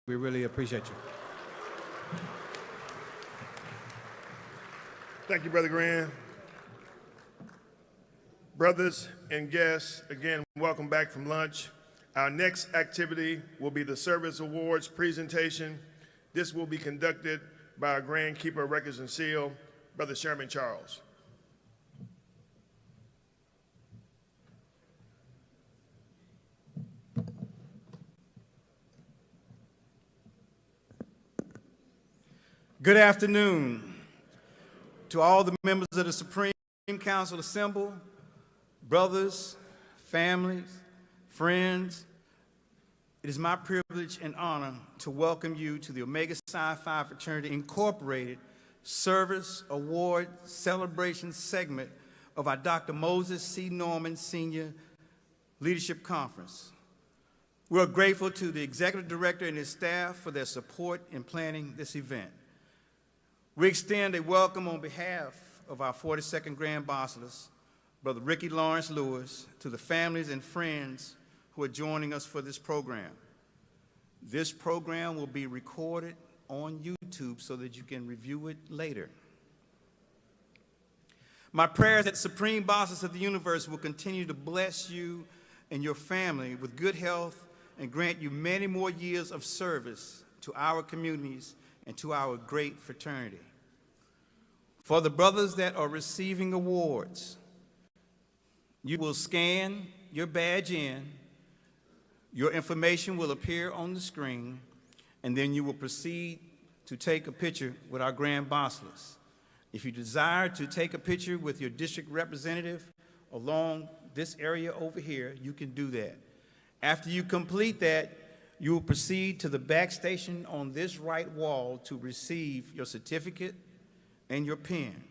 We really appreciate you. Thank you, Brother Grant. Brothers and guests, again, welcome back from lunch. Our next activity will be the Service Awards presentation. This will be conducted by our Grand Keeper of Records and Seal, Brother Sherman Charles. Good afternoon to all the members of the Supreme Council assembled, brothers, families, friends. It is my privilege and honor to welcome you to the Omega Psi Phi Fraternity Incorporated Service Award Celebration segment of our Dr. Moses C. Norman Senior Leadership Conference. We're grateful to the Executive Director and his staff for their support in planning this event. We extend a welcome on behalf of our 42nd Grand Bachelors, Brother Ricky Lawrence Lewis, to the families and friends who are joining us for this program. This program will be recorded on YouTube so that you can review it later. My prayer is that Supreme Bosses of the Universe will continue to bless you and your family with good health and grant you many more years of service to our communities and to our great fraternity. For the brothers that are receiving awards, you will scan your badge in, your information will appear on the screen, and then you will proceed to take a picture with our Grand Bachelors. If you desire to take a picture with your district representative along this area over here, you can do that. After you complete that, you will proceed to the back station on this right wall to receive your certificate and your pen.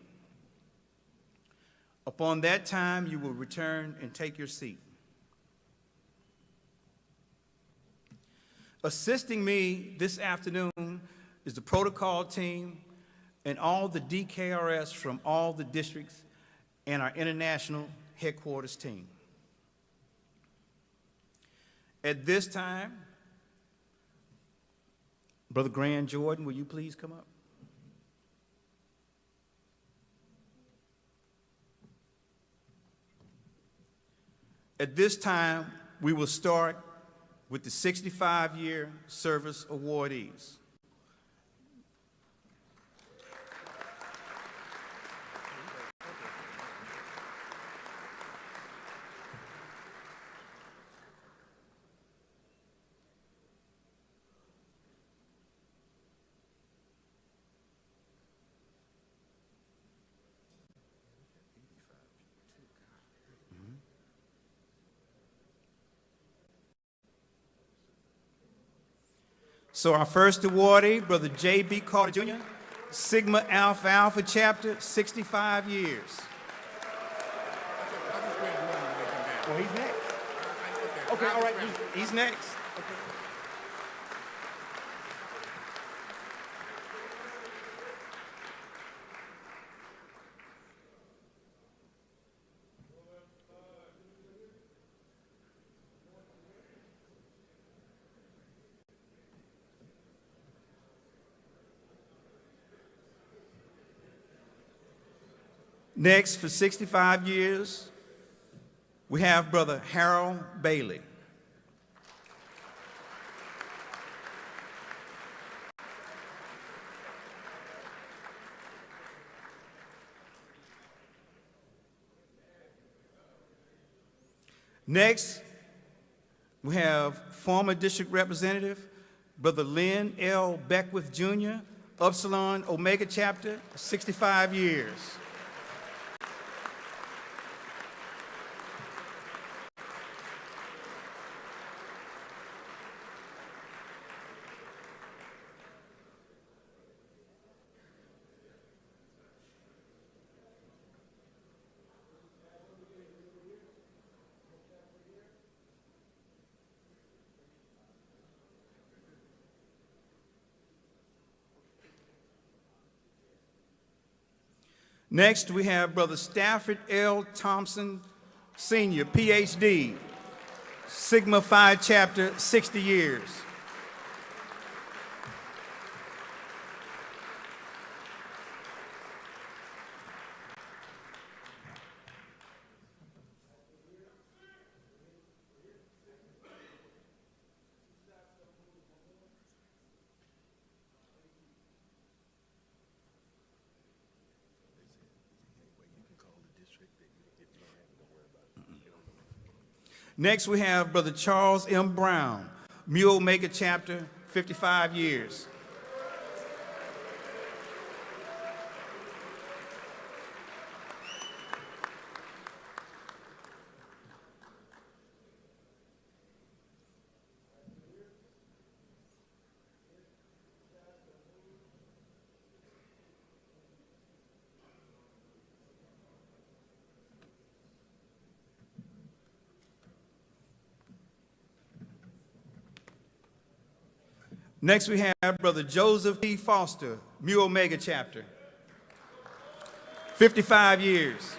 Upon that time, you will return and take your seat. Assisting me this afternoon is the protocol team and all the DKRS from all the districts and our international headquarters team. At this time, Brother Grant Jordan, will you please come up? At this time, we will start with the 65-year service awardees. So our first awardee, Brother J.B. Carter Jr., Sigma Alpha Alpha Chapter, 65 years. Well, he's next. Okay, all right, he's next. Okay. Next, for 65 years, we have Brother Harold Bailey. Next, we have former district representative, Brother Lynn L. Beckwith Jr., Upsilon Omega Chapter, 65 years. Next, we have Brother Stafford L. Thompson, Sr., Ph.D., Sigma Phi Chapter, 60 years. Next, we have Brother Charles M. Brown, Mu Omega Chapter, 55 years. Next, we have Brother Joseph P. Foster, Mu Omega Chapter, 55 years.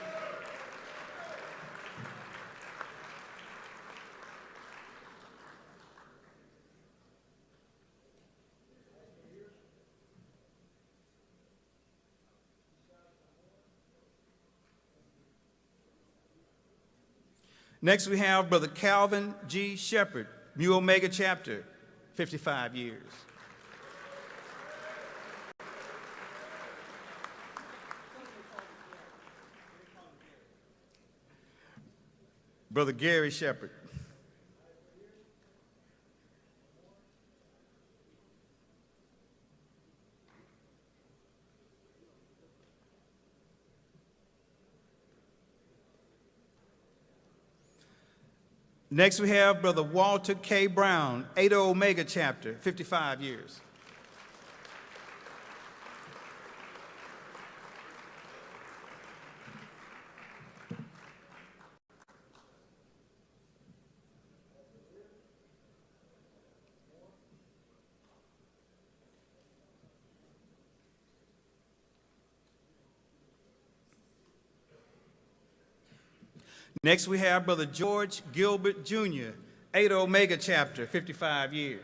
Next, we have Brother Calvin G. Shepherd, Mu Omega Chapter, 55 years. Brother Gary Shepherd. Next, we have Brother Walter K. Brown, Eta Omega Chapter, 55 years. Next, we have Brother George Gilbert Jr., Eta Omega Chapter, 55 years.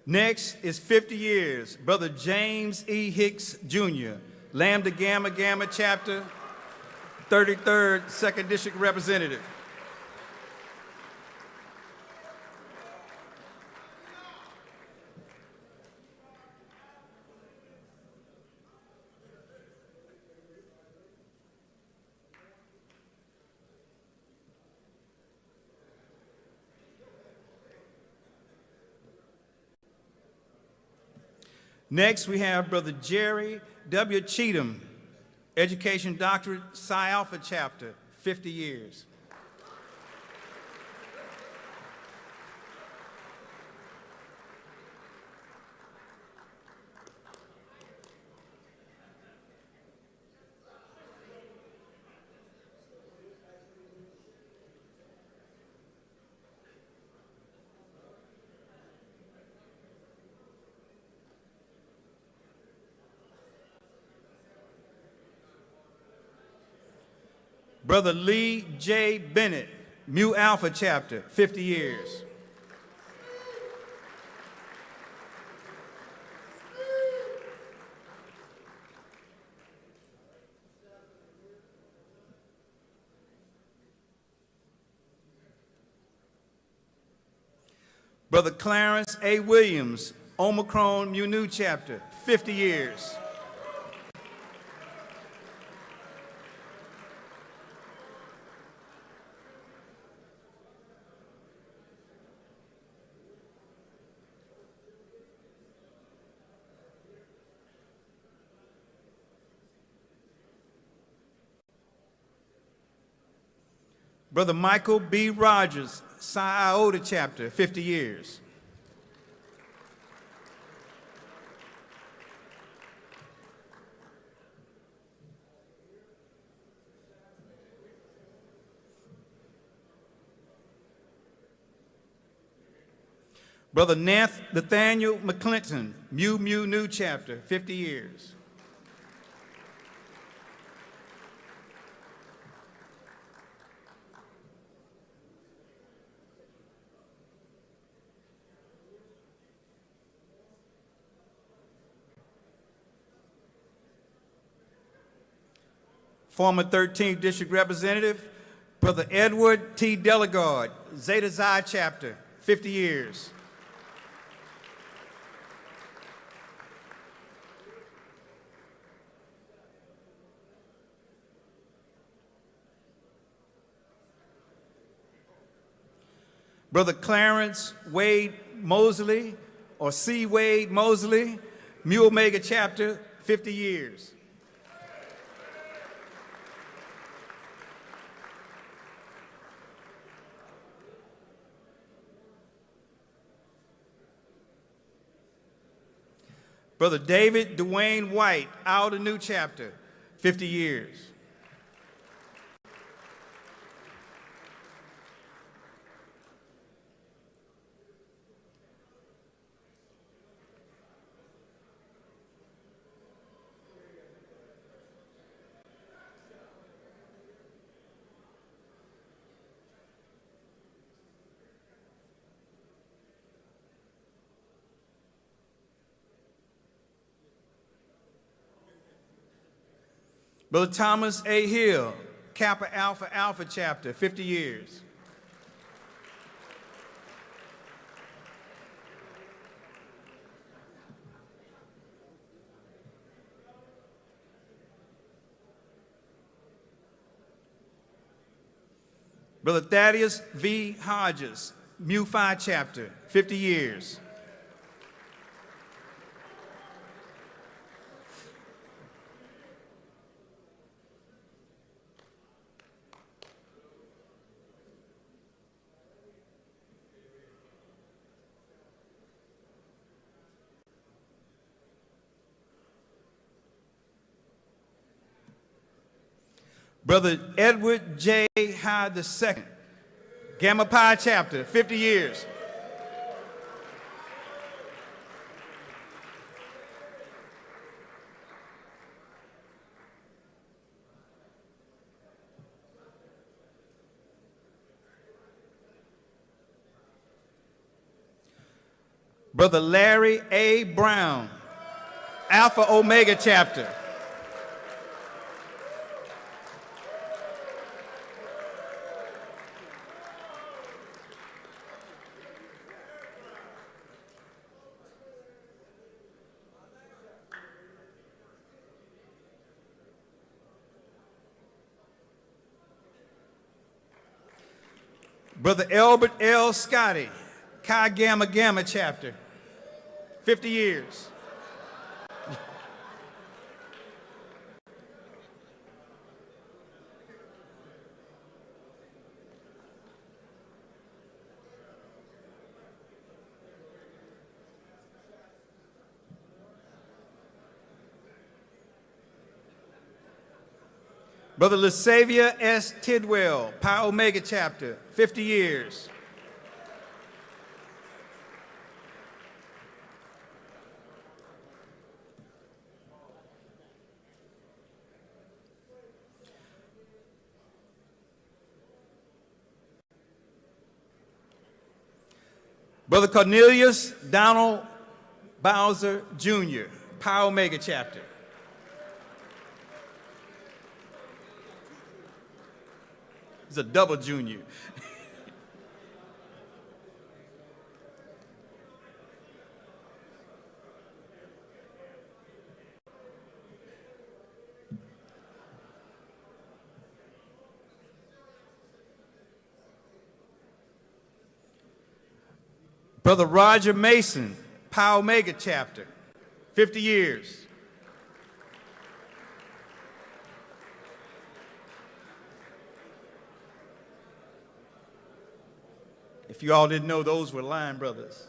Next is 50 years, Brother James E. Hicks Jr., Lambda Gamma Gamma Chapter, 33rd, 2nd District Representative. Next, we have Brother Jerry W. Cheatham, Education Doctorate, Psi Alpha Chapter, 50 years. Brother Lee J. Bennett, Mu Alpha Chapter, 50 years. Brother Clarence A. Williams, Omicron Mu Nu Chapter, 50 years. Brother Michael B. Rogers, Psi Iota Chapter, 50 years. Brother Nathaniel McClinton, Mu Mu Nu Chapter, 50 years. Former 13th District Representative, Brother Edward T. Delegard, Zeta Xi Chapter, 50 years. Brother Clarence Wade Mosley, or C. Wade Mosley, Mu Omega Chapter, 50 years. Brother David Dwayne White, Alda New Chapter, 50 years. Brother Thomas A. Hill, Kappa Alpha Alpha Chapter, 50 years. Brother Thaddeus V. Hodges, Mu Phi Chapter, 50 years. Brother Edward J. Hyde II, Gamma Pi Chapter, 50 years. Brother Larry A. Brown, Alpha Omega Chapter. Brother Albert L. Scotty, Chi Gamma Gamma Chapter, 50 years. Brother LaSavia S. Tidwell, Pi Omega Chapter, 50 years. Brother Cornelius Donald Bowser Jr., Pi Omega Chapter. He's a double junior. Brother Roger Mason, Pi Omega Chapter, 50 years. If you all didn't know, those were Lion brothers.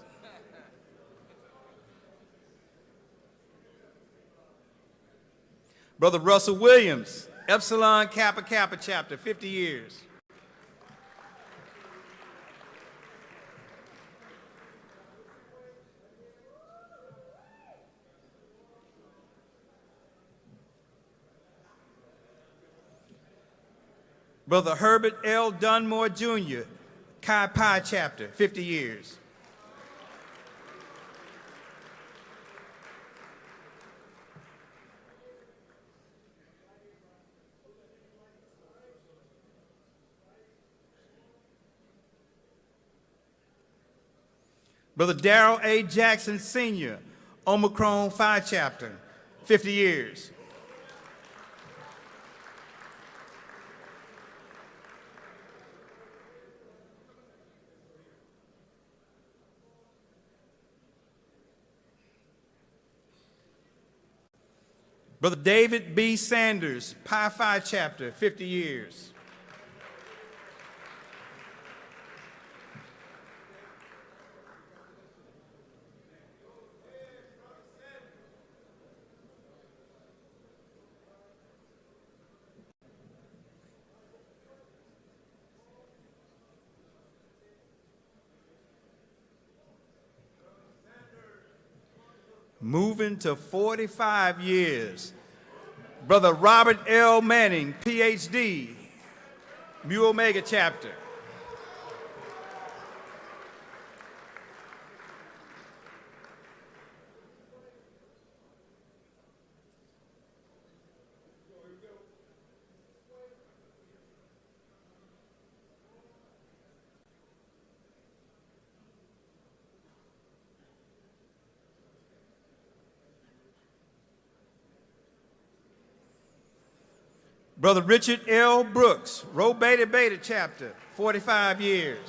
Brother Russell Williams, Epsilon Kappa Kappa Chapter, 50 years. Brother Herbert L. Dunmore Jr., Chi Pi Chapter, 50 years. Brother Darrell A. Jackson Sr., Omicron Phi Chapter, 50 years. Brother David B. Sanders, Pi Phi Chapter, 50 years. Moving to 45 years. Brother Robert L. Manning, PhD, Mu Omega Chapter. Brother Richard L. Brooks, Rho Beta Beta Chapter, 45 years.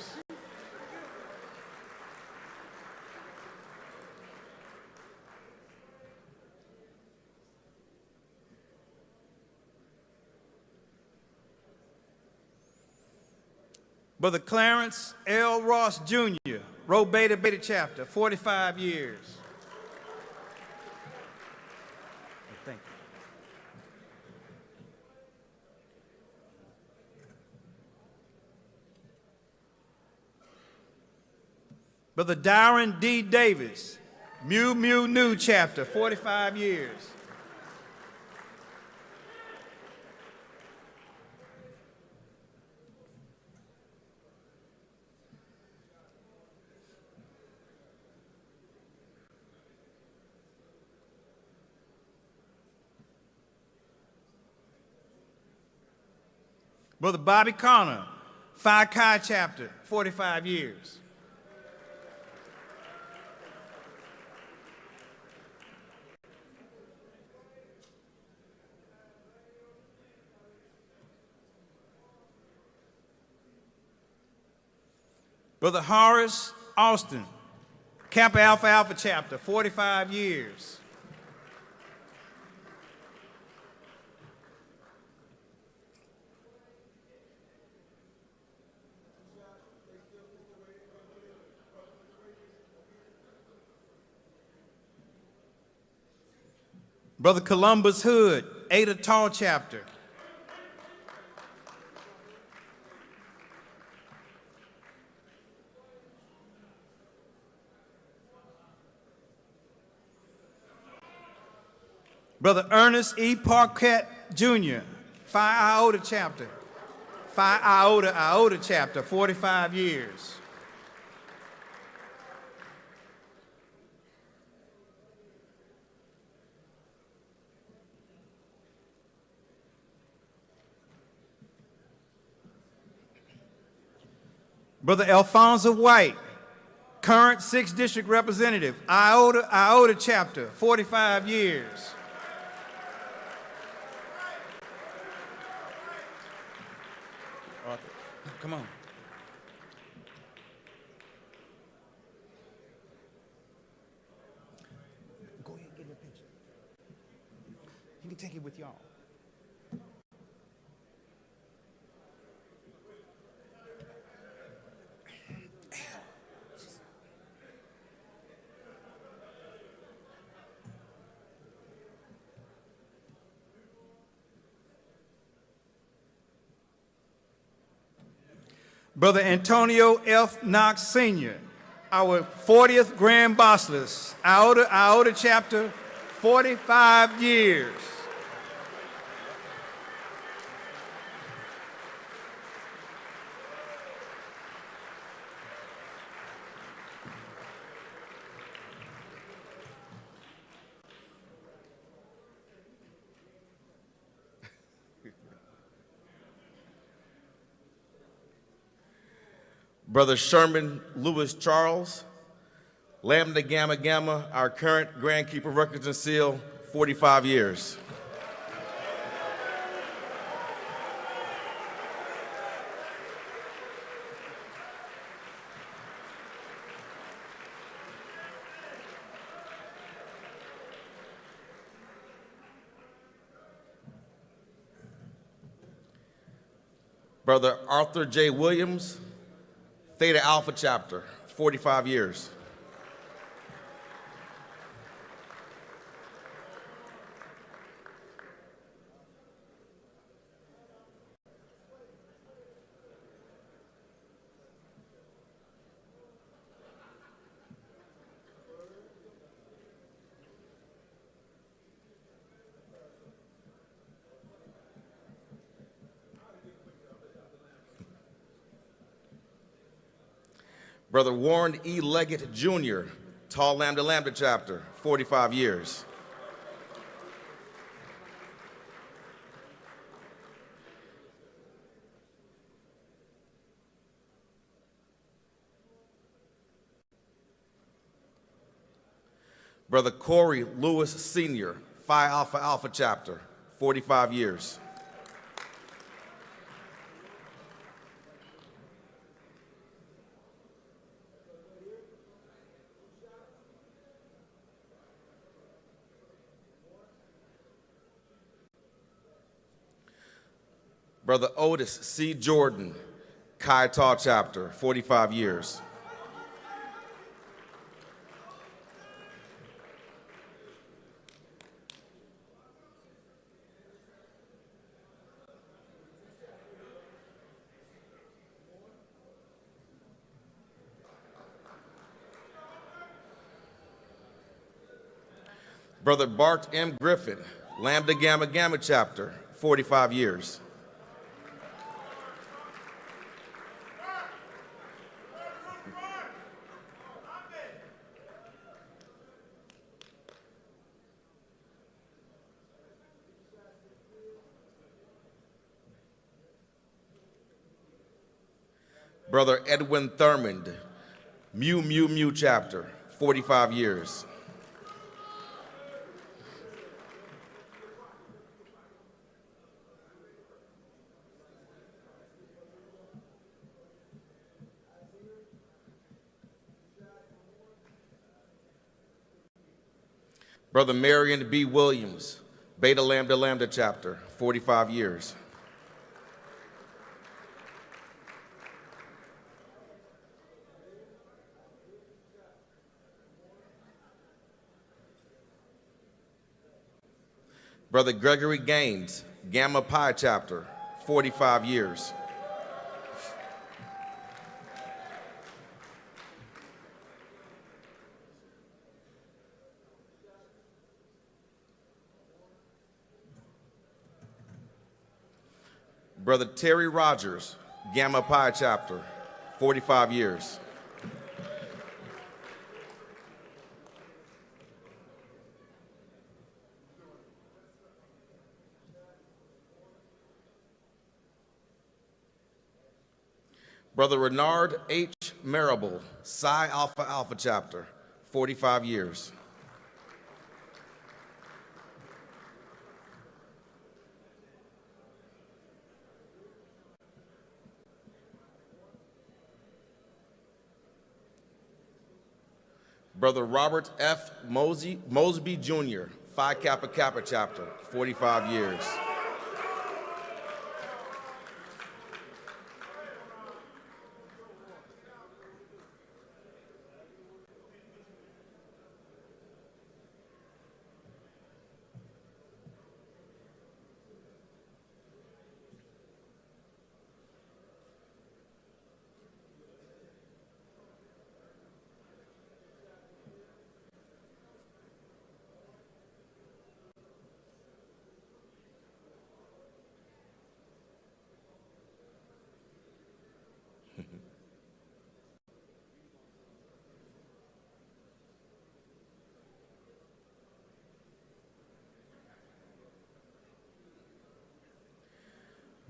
Brother Clarence L. Ross Jr., Rho Beta Beta Chapter, 45 years. Thank you. Brother Darren D. Davis, Mu Mu Nu Chapter, 45 years. Brother Bobby Connor, Phi Chi Chapter, 45 years. Brother Horace Austin, Kappa Alpha Alpha Chapter, 45 years. Brother Columbus Hood, Eta Tau Chapter. Brother Ernest E. Parquette Jr., Phi Iota Chapter. Phi Iota Chapter, 45 years. Brother Alfonso White, current 6th District Representative, Iota Chapter, 45 years. Arthur, come on. Go ahead and get a picture. You can take it with y'all. Brother Antonio F. Knox Sr., our 40th Grand Basileus, Iota Chapter, 45 years. Brother Sherman Lewis Charles, Lambda Gamma Gamma, our current Grand Keeper of Records and Seal, 45 years. Brother Arthur J. Williams, Theta Alpha Chapter, 45 years. Brother Warren E. Leggett, Jr., Tau Lambda Lambda Chapter, 45 years. Brother Corey Lewis, Sr., Phi Alpha Alpha Chapter, 45 years. Brother Otis C. Jordan, Chi Tau Chapter, 45 years. Brother Bart M. Griffin, Lambda Gamma Gamma Chapter, 45 years. Brother Edwin Thurmond, Mu Mu Mu Chapter, 45 years. Brother Marion B. Williams, Beta Lambda Lambda Chapter, 45 years. Brother Gregory Gaines, Gamma Pi Chapter, 45 years. Brother Terry Rogers, Gamma Pi Chapter, 45 years. Brother Renard H. Marable, Psi Alpha Alpha Chapter, 45 years. Brother Robert F. Mosby Jr., Phi Kappa Kappa Chapter, 45 years.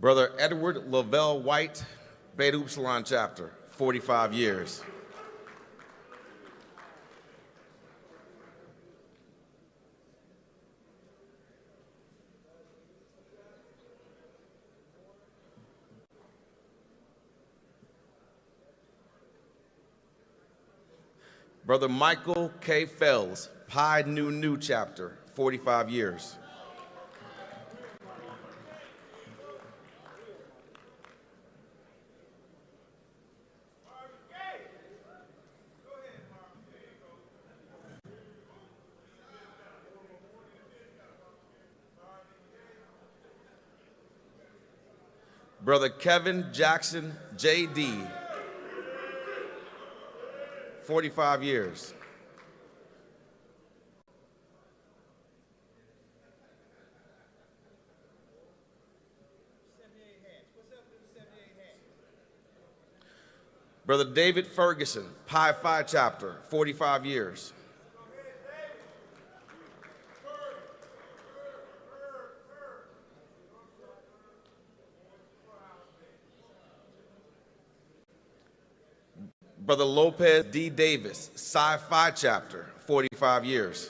Brother Edward Lavelle White, Beta Upsilon Chapter, 45 years. Brother Michael K. Fells, Pi Nu Nu chapter, 45 years. Brother Kevin Jackson, J.D., 45 years. Brother David Ferguson, Pi Phi chapter, 45 years. Brother Lopez D. Davis, Psi Phi chapter, 45 years.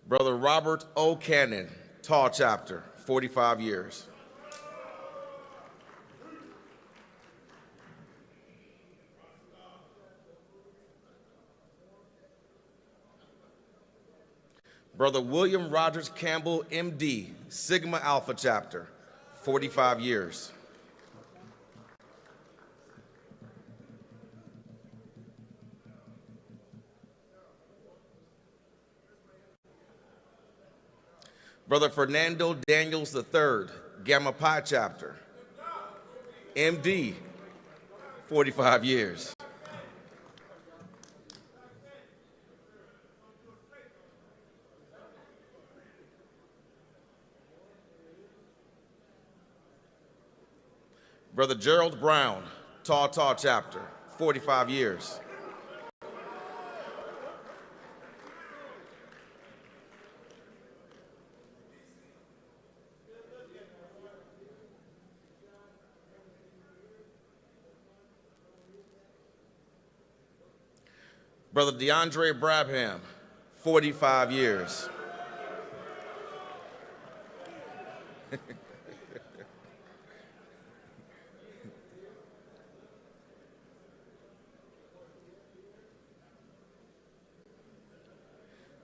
Brother Robert O. Cannon, Tall chapter, 45 years. Brother William Rogers Campbell, M.D., Sigma Alpha chapter, 45 years. Brother Fernando Daniels III, Gamma Pi chapter, M.D., 45 years. Brother Gerald Brown, Tall Tall chapter, 45 years. Brother DeAndre Brabham, 45 years.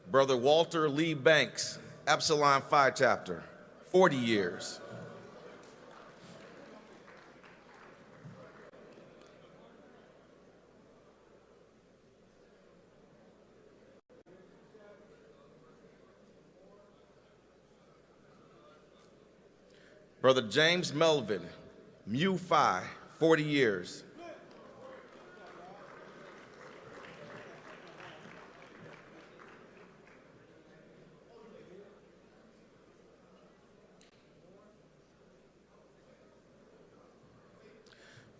Brother Walter Lee Banks, Epsilon Phi chapter, 40 years. Brother James Melvin, Mu Phi, 40 years.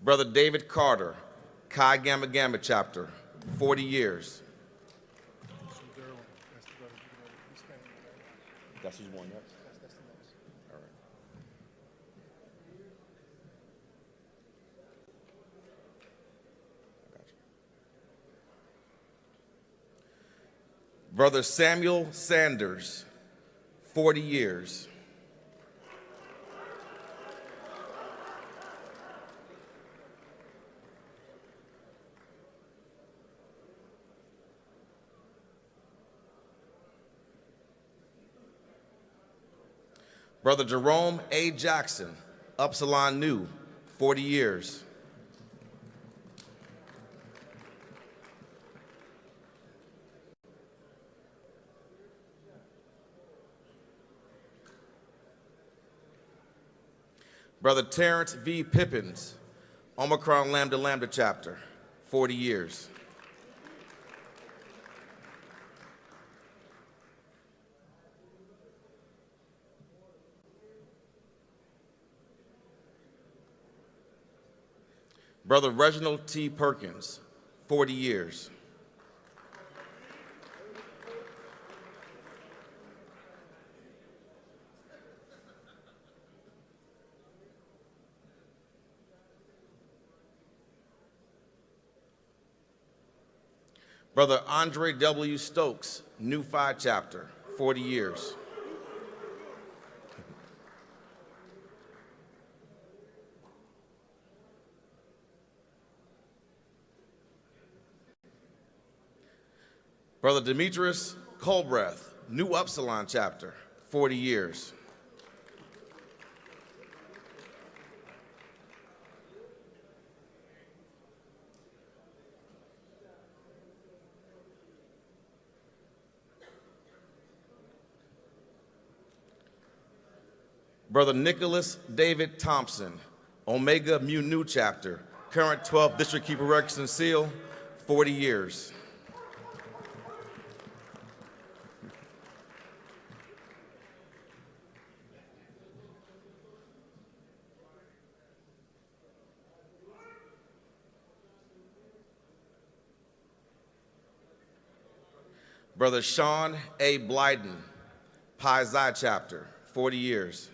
Brother David Carter, Chi Gamma Gamma chapter, 40 years. That's who's going next? All right. I got you. Brother Samuel Sanders, 40 years. Brother Jerome A. Jackson, Upsilon Nu, 40 years. Brother Terrence V. Pippins, Omicron Lambda Lambda chapter, 40 years. Brother Reginald T. Perkins, 40 years. Brother Andre W. Stokes, Nu Phi Chapter, 40 years. Brother Demetrius Colbreth, Nu Upsilon Chapter, 40 years. Brother Nicholas David Thompson, Omega Mu Nu Chapter, current 12th District Keeper Records and Seal, 40 years. Brother Sean A. Blyden, Pi Xi Chapter, 40 years.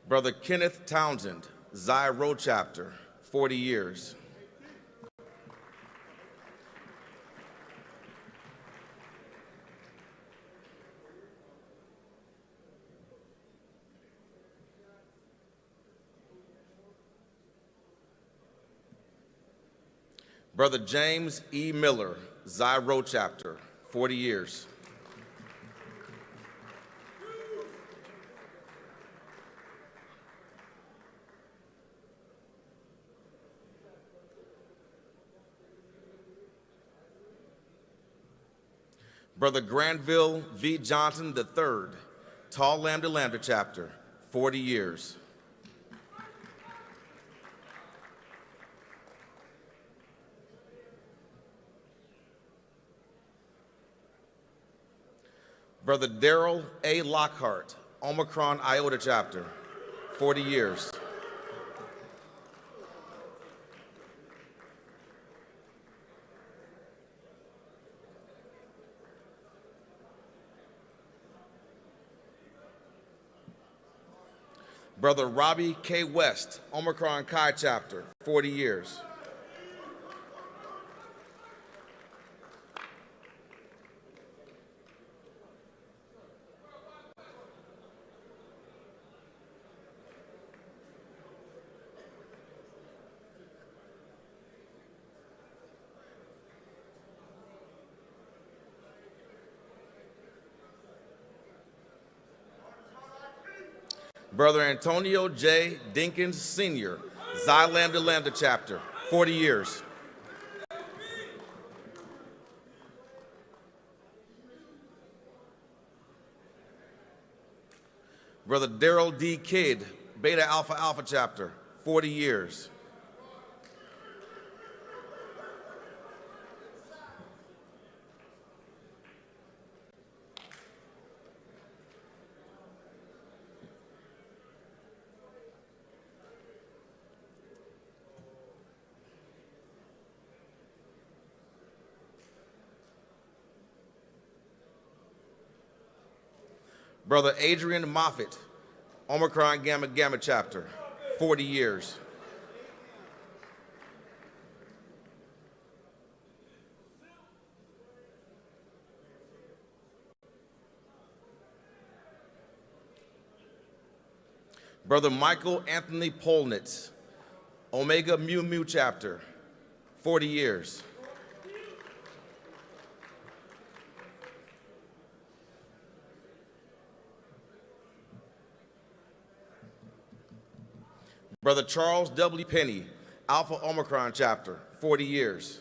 Brother Kenneth Townsend, Xi Rho Chapter, 40 years. Brother James E. Miller, Xi Rho Chapter, 40 years. Brother Granville V. Johnson III, Tall Lambda Lambda Chapter, 40 years. Brother Daryl A. Lockhart, Omicron Iota Chapter, 40 years. Brother Robbie K. West, Omicron Chi Chapter, 40 years. Brother Antonio J. Dinkins Sr., Xi Lambda Lambda Chapter, 40 years. Brother Daryl D. Kidd, Beta Alpha Alpha Chapter, 40 years. Brother Adrian Moffitt, Omicron Gamma Gamma Chapter, 40 years. Brother Michael Anthony Polnitz, Omega Mu Mu Chapter, 40 years. Brother Charles W. Penny, Alpha Omicron Chapter, 40 years.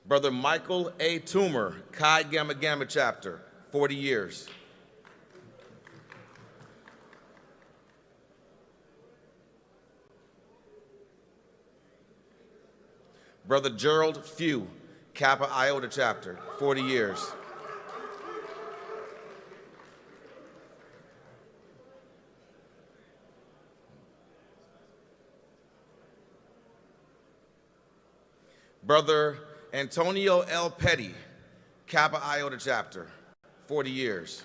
Brother Michael A. Toomer, Chi Gamma Gamma Chapter, 40 years. Brother Gerald Few, Kappa Iota Chapter, 40 years. Brother Antonio L. Petty, Kappa Iota Chapter, 40 years.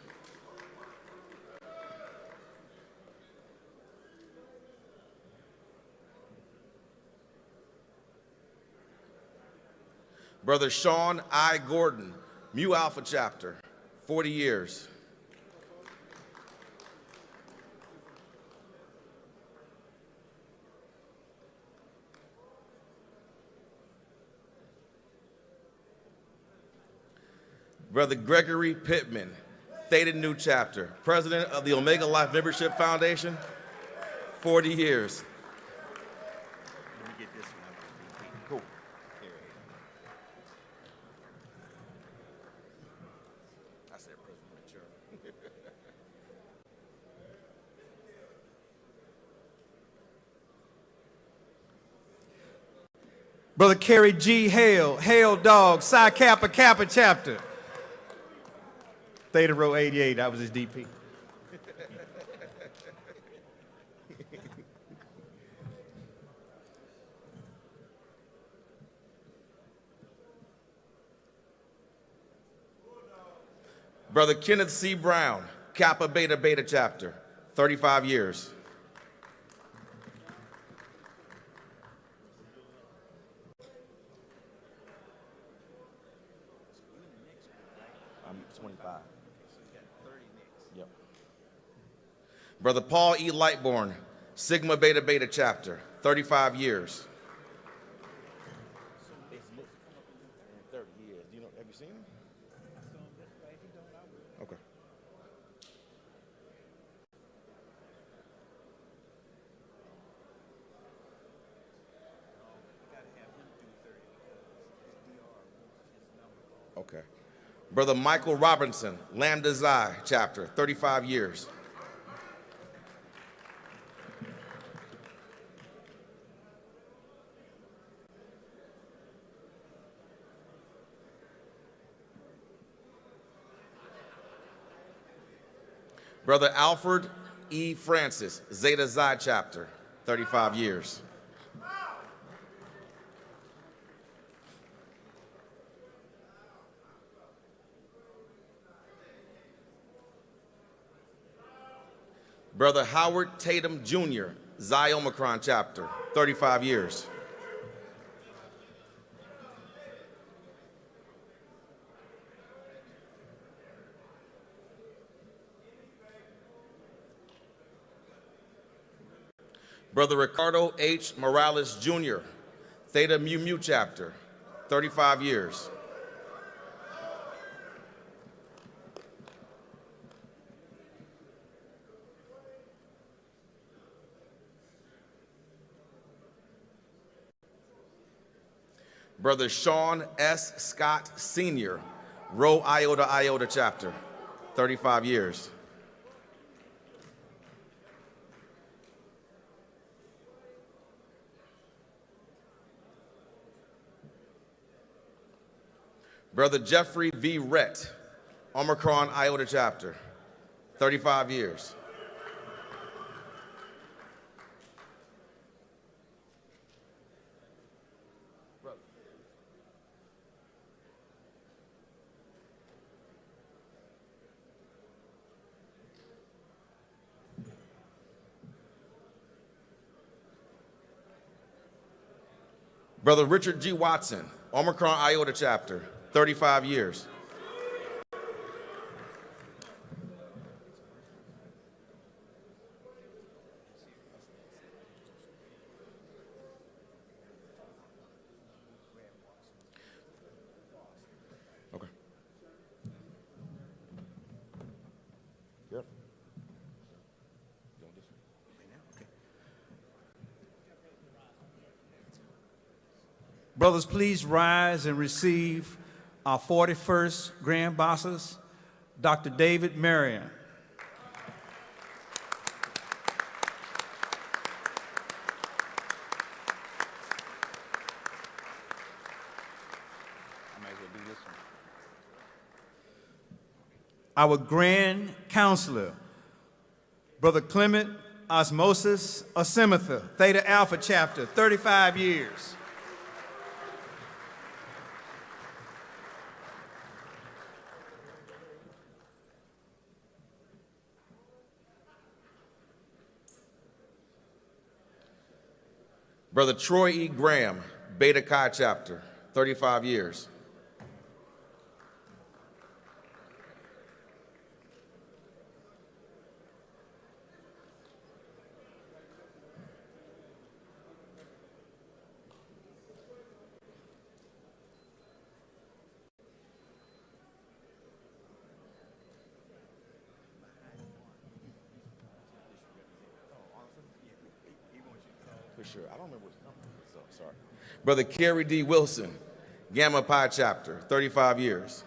Brother Sean I. Gordon, Mu Alpha Chapter, 40 years. Brother Gregory Pittman, Theta Nu Chapter, President of the Omega Life Membership Foundation, 40 years. Let me get this one. Cool. I said premature. Brother Kerry G. Hale Dog, Psi Kappa Kappa Chapter. Theta Rho 88, that was his DP. Brother Kenneth C. Brown, Kappa Beta Beta Chapter, 35 years. I'm 25. Yep. Brother Paul E. Lightborn, Sigma Beta Beta Chapter, 35 years. 30 years. Do you know, have you seen him? Okay. Okay. Brother Michael Robinson, Lambda Xi Chapter, 35 years. Brother Alfred E. Francis, Zeta Xi Chapter, 35 years. Brother Howard Tatum Jr., Xi Omicron Chapter, 35 years. Brother Ricardo H. Morales Jr., Theta Mu Mu Chapter, 35 years. Brother Sean S. Scott Sr., Rho Iota Iota Chapter, 35 years. Brother Jeffrey V. Rhett, Omicron Iota Chapter, 35 years. Brother Richard G. Watson, Omicron Iota Chapter, 35 years. Okay. Yep. Brothers, please rise and receive our 41st Grand Bosses, Dr. David Marion. Our Grand Counselor, Brother Clement Osmosis Asimitha, Theta Alpha Chapter, 35 years. Brother Troy E. Graham, Beta Chi chapter, 35 years. For sure. I don't remember which number. So sorry. Brother Kerry D. Wilson, Gamma Pi chapter, 35 years.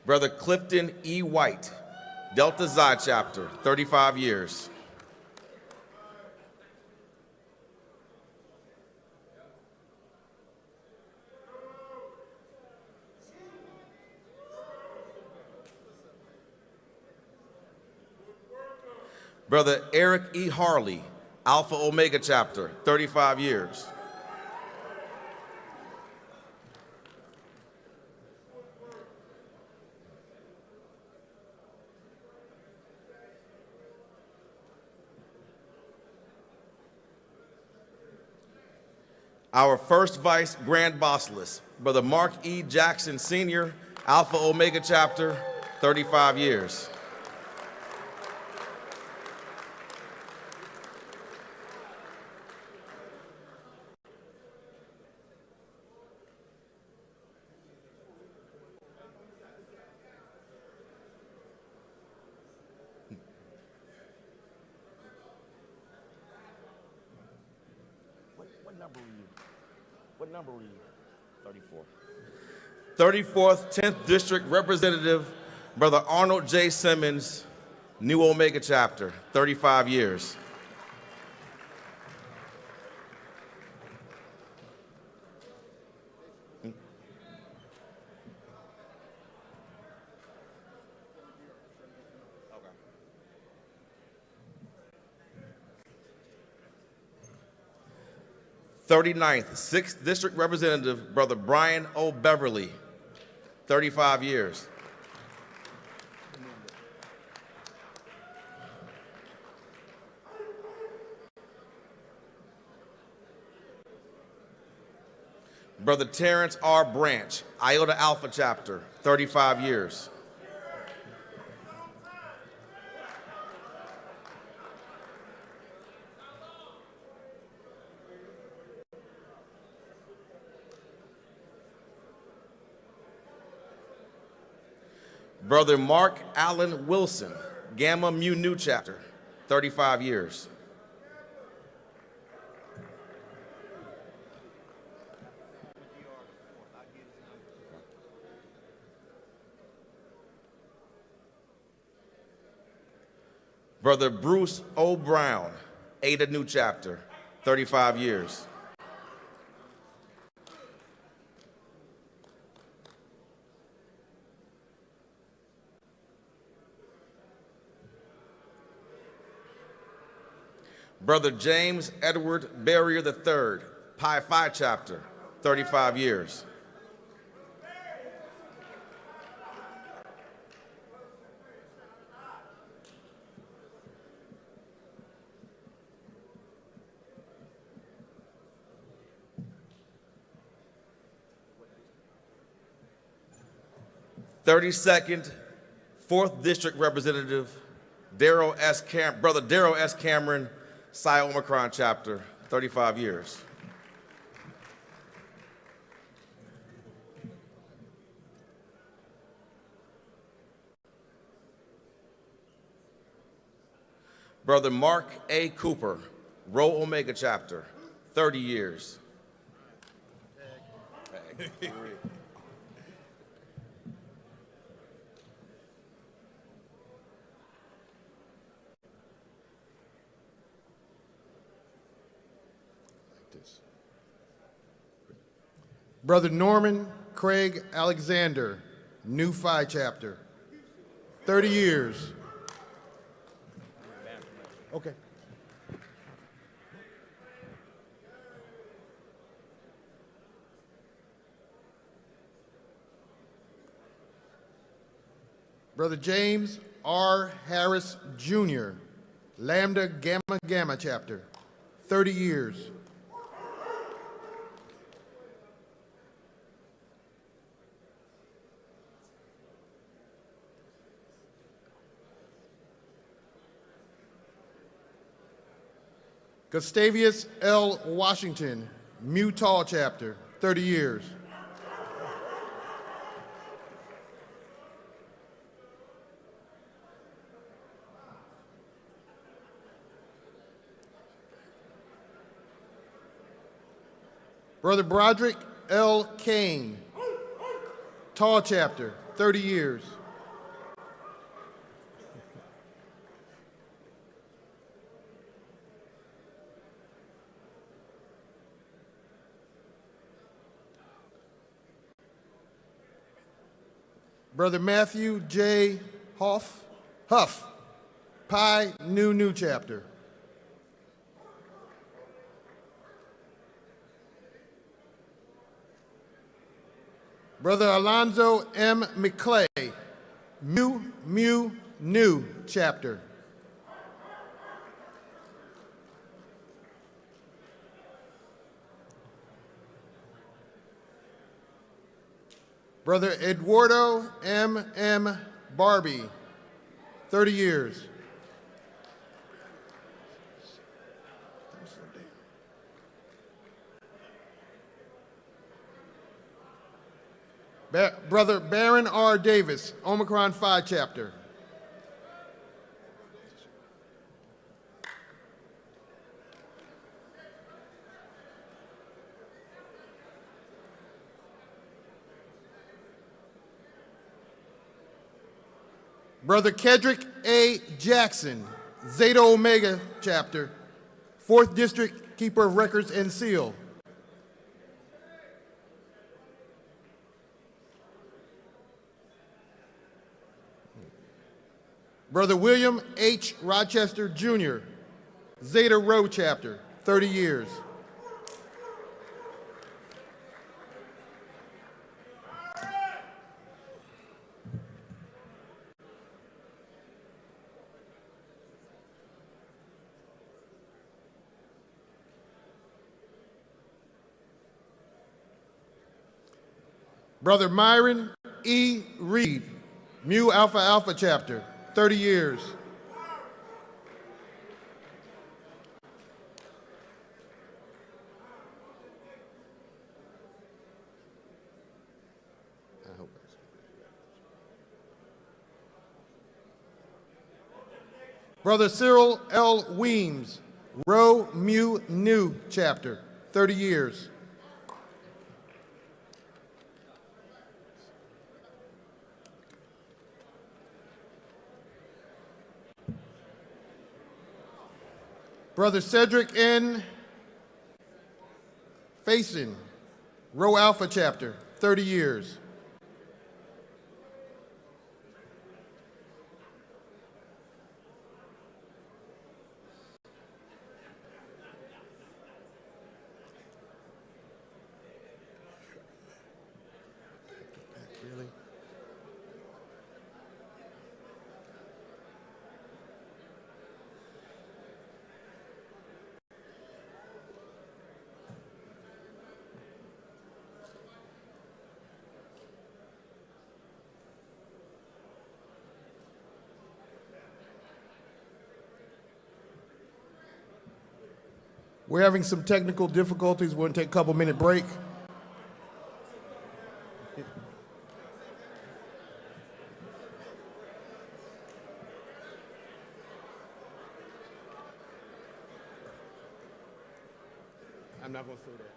Brother Clifton E. White, Delta Xi chapter, 35 years. Brother Eric E. Harley, Alpha Omega chapter, 35 years. Our first Vice Grand Bosselist, Brother Mark E. Jackson Sr., Alpha Omega chapter, 35 years. What number were you? 34. 34th, 10th District Representative, Brother Arnold J. Simmons, New Omega chapter, 35 years. Okay. 39th, 6th District Representative, Brother Brian O. Beverly, 35 years. Brother Terrence R. Branch, Iota Alpha chapter, 35 years. Brother Mark Allen Wilson, Gamma Mu Nu chapter, 35 years. Brother Bruce O. Brown, Ada Nu chapter, 35 years. Brother James Edward Barrier III, Pi Phi chapter, 35 years. Brother 4th District Representative, Brother Darrell S. Cameron, Psi Omicron chapter, 35 years. Brother Mark A. Cooper, Rho Omega chapter, 30 years. Brother Norman Craig Alexander, New Phi chapter, 30 years. Okay. Brother James R. Harris, Jr., Lambda Gamma Gamma Chapter, 30 years. Gustavius L. Washington, Mu Tau Chapter, 30 years. Brother Broderick L. Kane, Tau Chapter, 30 years. Brother Matthew J. Huff, Pi Nu Chapter. Brother Alonzo M. McClay, Mu Nu Chapter. Brother Eduardo M. Barbie, 30 years. Brother Baron R. Davis, Omicron Phi Chapter. Brother Kedrick A. Jackson, Zeta Omega Chapter, 4th District Keeper of Records and Seal. Brother William H. Rochester, Jr., Zeta Rho Chapter, 30 years. Brother Myron E. Reed, Mu Alpha Alpha Chapter, 30 years. Brother Cyril L. Weems, Rho Mu Nu Chapter, 30 years. Brother Cedric N. Faison, Rho Alpha Chapter, 30 years. Really? We're having some technical difficulties. We're going to take a couple-minute break. I'm not going to say that.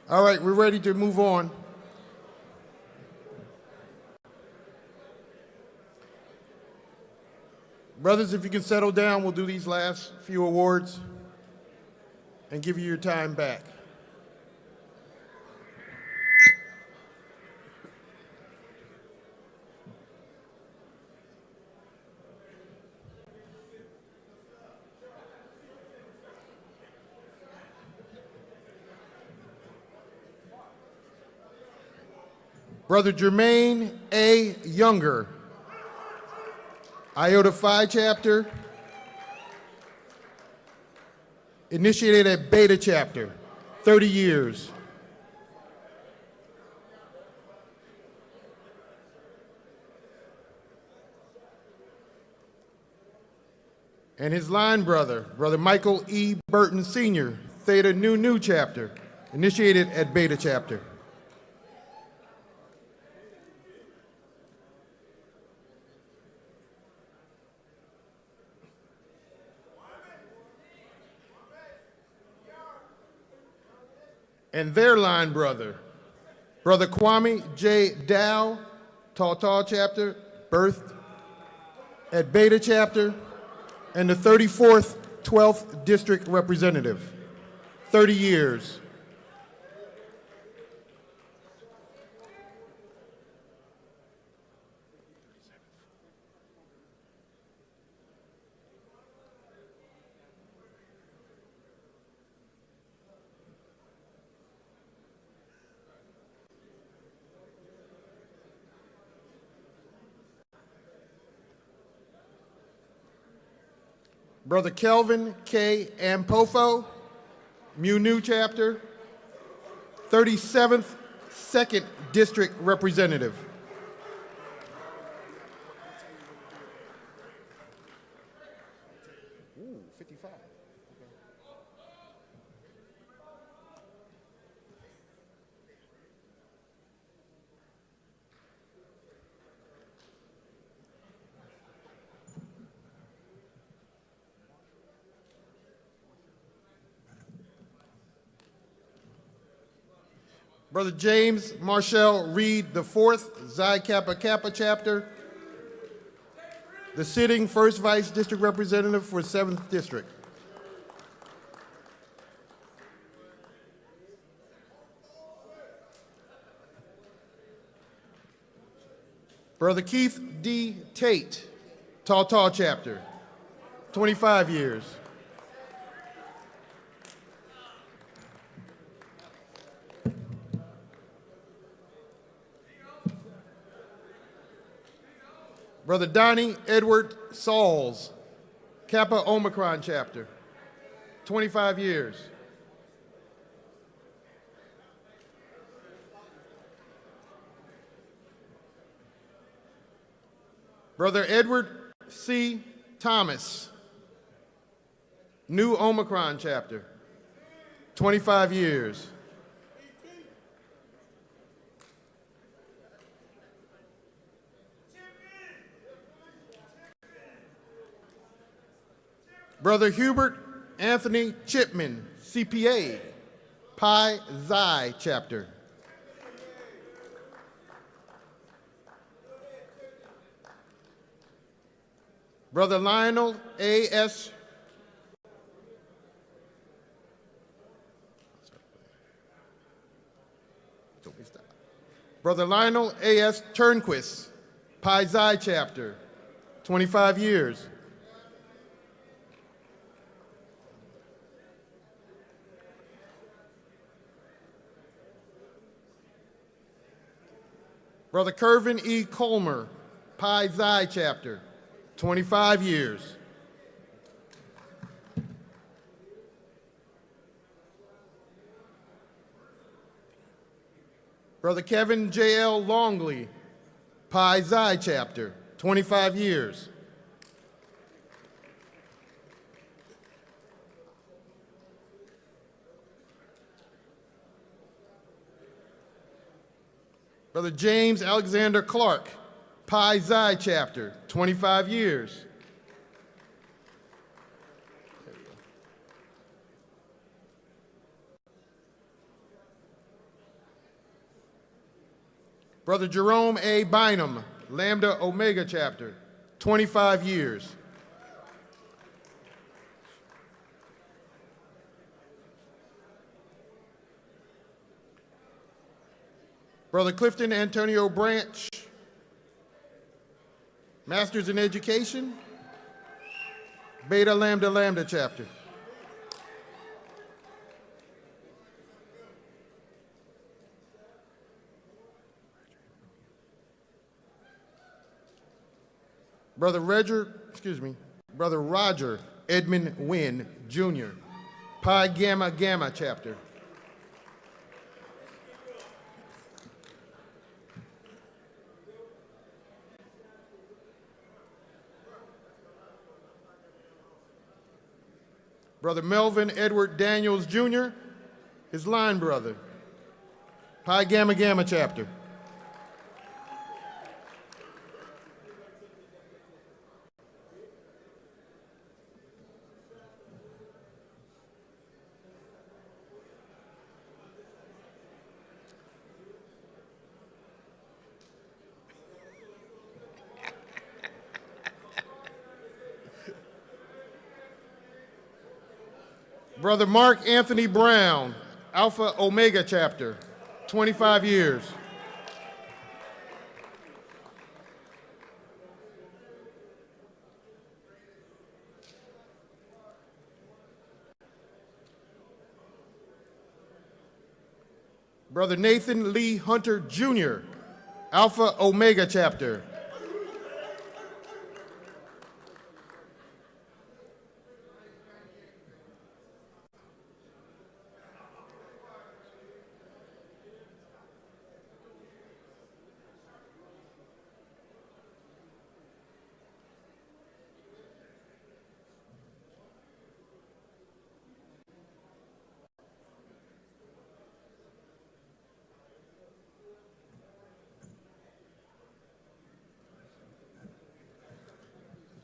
All right, we're ready to move on. Brothers, if you can settle down, we'll do these last few awards and give you your time back. Brother Jermaine A. Younger, Iota Phi chapter, initiated at Beta chapter, 30 years. And his line brother, Brother Michael E. Burton Sr., Theta Nu chapter, initiated at Beta chapter. And their line brother, Brother Kwame J. Dow, Tall chapter, birthed at Beta chapter, and the 34th 12th District Representative, 30 years. Brother Kelvin K. Ampofo, Mu Nu chapter, 37th 2nd District Representative. Ooh, 55. Brother James Marshall Reed IV, Xi Kappa Kappa chapter, the sitting 1st Vice District Representative for 7th District. Brother Keith D. Tate, Tall chapter, 25 years. Brother Donnie Edward Sauls, Kappa Omicron chapter, 25 years. Brother Edward C. Thomas, New Omicron chapter, 25 years. Brother Hubert Anthony Chipman, CPA, Pi Xi chapter. Brother Lionel A.S. Brother Lionel A.S. Turnquist, Pi Xi chapter, 25 years. Brother Kervin E. Colmer, Pi Xi chapter, 25 years. Brother Kevin J.L. Longley, Pi Xi chapter, 25 years. Brother James Alexander Clark, Pi Xi chapter, 25 years. Brother Jerome A. Bynum, Lambda Omega Chapter, 25 years. Brother Clifton Antonio Branch, Masters in Education, Beta Lambda Lambda Chapter. Brother Roger Edmund Wynn, Jr., Pi Gamma Gamma Chapter. Brother Melvin Edward Daniels, Jr., his line brother, Pi Gamma Gamma Chapter. Brother Mark Anthony Brown, Alpha Omega Chapter, 25 years. Brother Nathan Lee Hunter, Jr., Alpha Omega Chapter.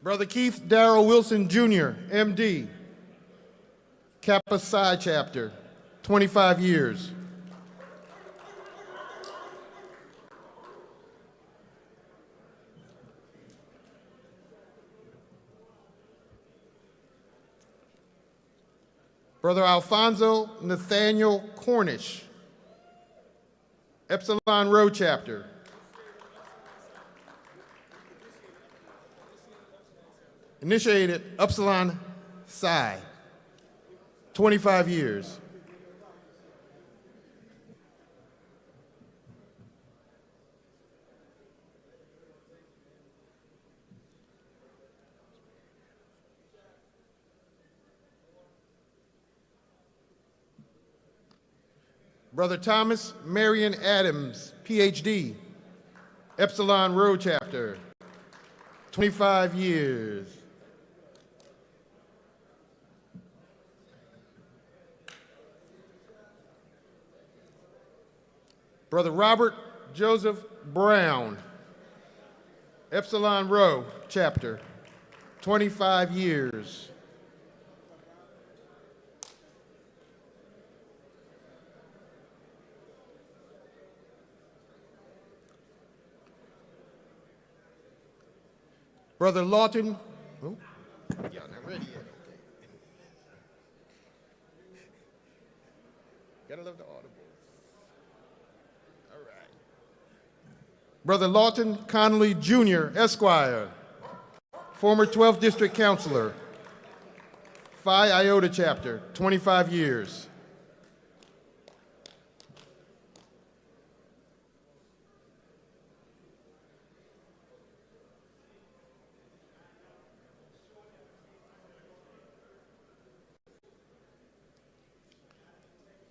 Brother Keith Darrell Wilson, Jr., MD, Kappa Psi Chapter, 25 years. Brother Alfonso Nathaniel Cornish, Epsilon Rho Chapter. Initiated Upsilon Psi, 25 years. Brother Thomas Marion Adams, PhD, Epsilon Rho Chapter, 25 years. Brother Robert Joseph Brown, Epsilon Rho Chapter, 25 years. Brother Lawton, oh, y'all not ready yet, okay. Gotta love the audible. All right. Brother Lawton Connolly Jr., Esquire, former 12th District Counselor, Phi Iota Chapter, 25 years.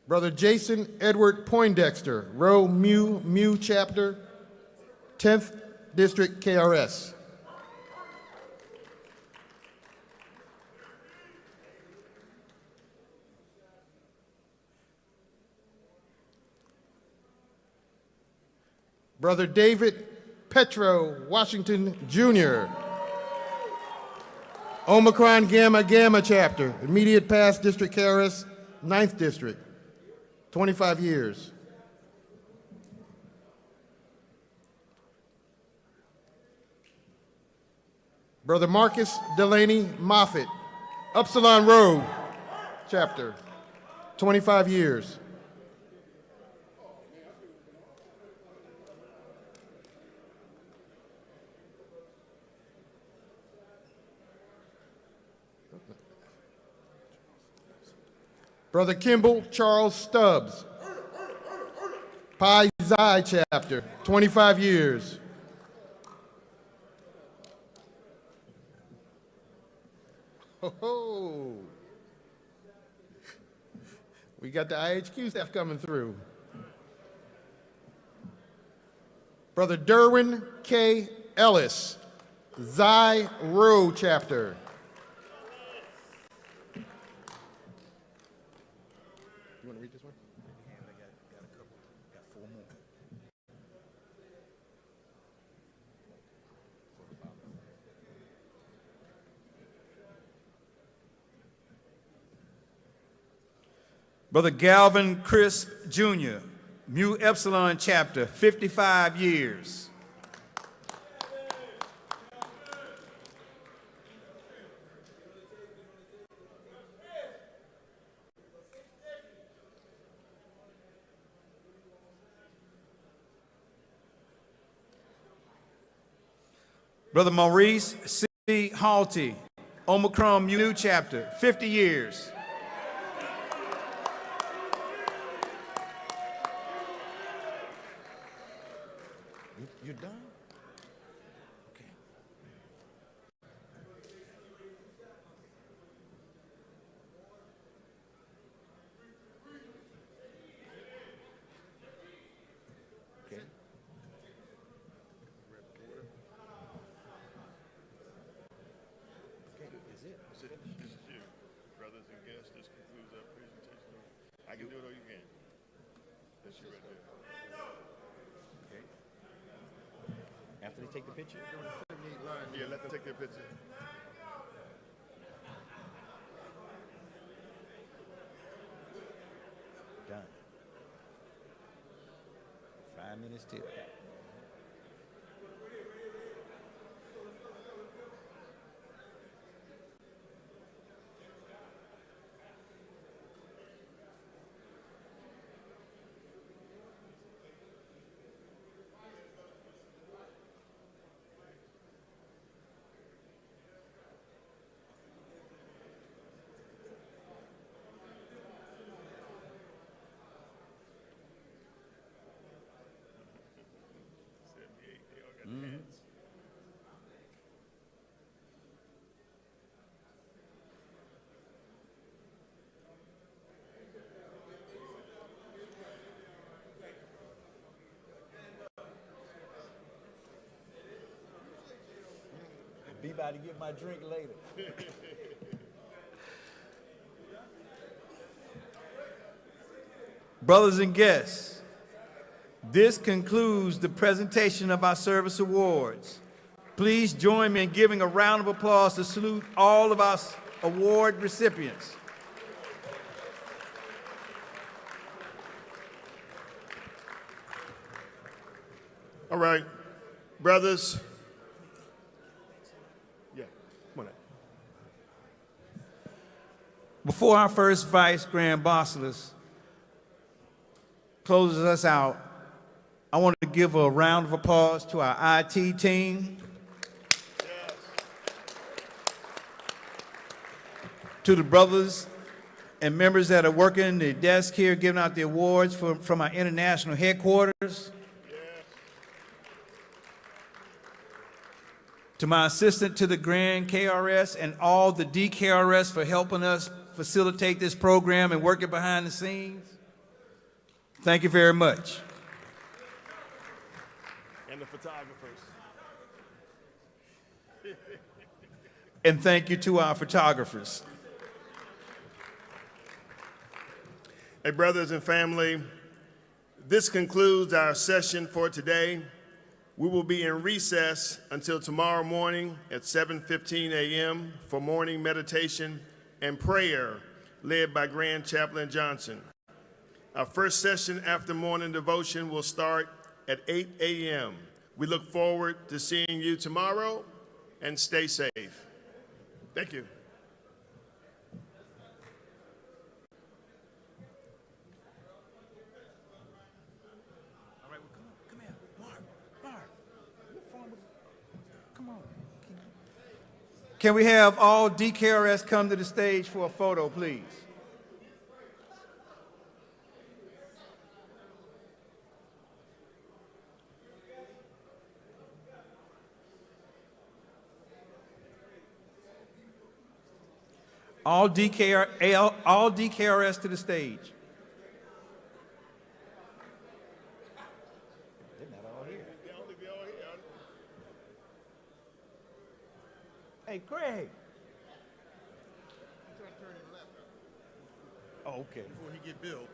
Brother Jason Edward Poindexter, Rho Mu Mu Chapter, 10th District KRS. Brother David Petro Washington Jr., Omicron Gamma Gamma Chapter, immediate past District KRS, 9th District, 25 years. Brother Marcus Delaney Moffitt, Upsilon Road chapter, 25 years. Brother Kimball Charles Stubbs, Pi Xi chapter, 25 years. Ho. We got the IHQ staff coming through. Brother Derwin K. Ellis, Xi Rho chapter. You want to read this one? Brother Galvin Crisp Jr., Mu Epsilon chapter, 55 years. Brother Maurice C. Halty, Omicron Mu chapter, 50 years. You're done? Okay. Okay. Okay, is it? This is you. Brothers and guests, this concludes our presentation. I can do it or you can. That's you right there. Okay. After they take the picture? Yeah, let them take their picture. Done. 5 minutes till. Be about to get my drink later. Brothers and guests, this concludes the presentation of our service awards. Please join me in giving a round of applause to salute all of our award recipients. All right, brothers. Yeah, come on up. Before our first Vice Grand Bacillus closes us out, I want to give a round of applause to our IT team, to the brothers and members that are working the desk here giving out the awards from our international headquarters, to my assistant to the Grand KRS and all the DKRS for helping us facilitate this program and working behind the scenes. Thank you very much. And the photographers. And thank you to our photographers. Hey, brothers and family, this concludes our session for today. We will be in recess until tomorrow morning at 7:15 a.m. for morning meditation and prayer led by Grand Chaplain Johnson. Our first session after morning devotion will start at 8 a.m. We look forward to seeing you tomorrow. and stay safe. Thank you. All right, well, come here. Mark. Come on. Can we have all DKRS come to the stage for a photo, please? All DKRS to the stage. Hey, Craig. Oh, okay. Before he get billed.